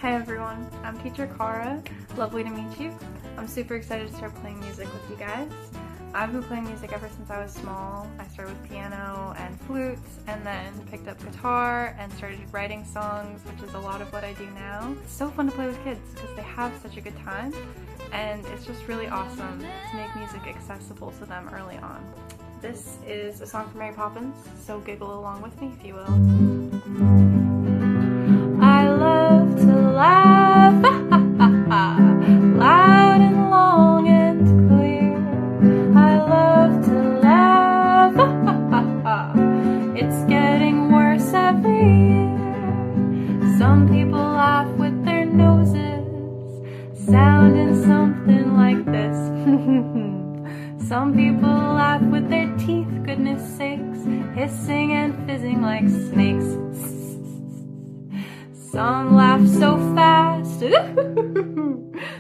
Hi everyone, I'm teacher Cara. Lovely to meet you. I'm super excited to start playing music with you guys. I've been playing music ever since I was small. I started with piano and flute and then picked up guitar and started writing songs, which is a lot of what I do now. It's so fun to play with kids because they have such a good time, and it's just really awesome to make music accessible to them early on. This is a song from Mary Poppins, so giggle along with me if you will. I love to laugh, loud and long and clear. I love to laugh, it's getting worse every year. Some people laugh with their noses, sounding something like this. Some people laugh with their teeth, goodness sakes, hissing and fizzing like snakes. Some laugh so fast,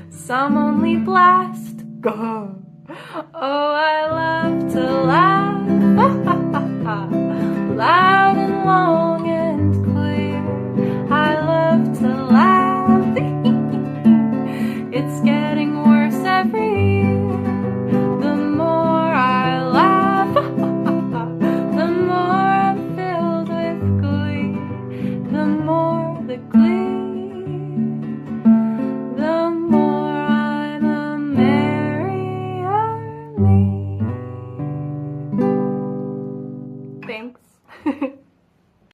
some only blast. Oh, I love to laugh.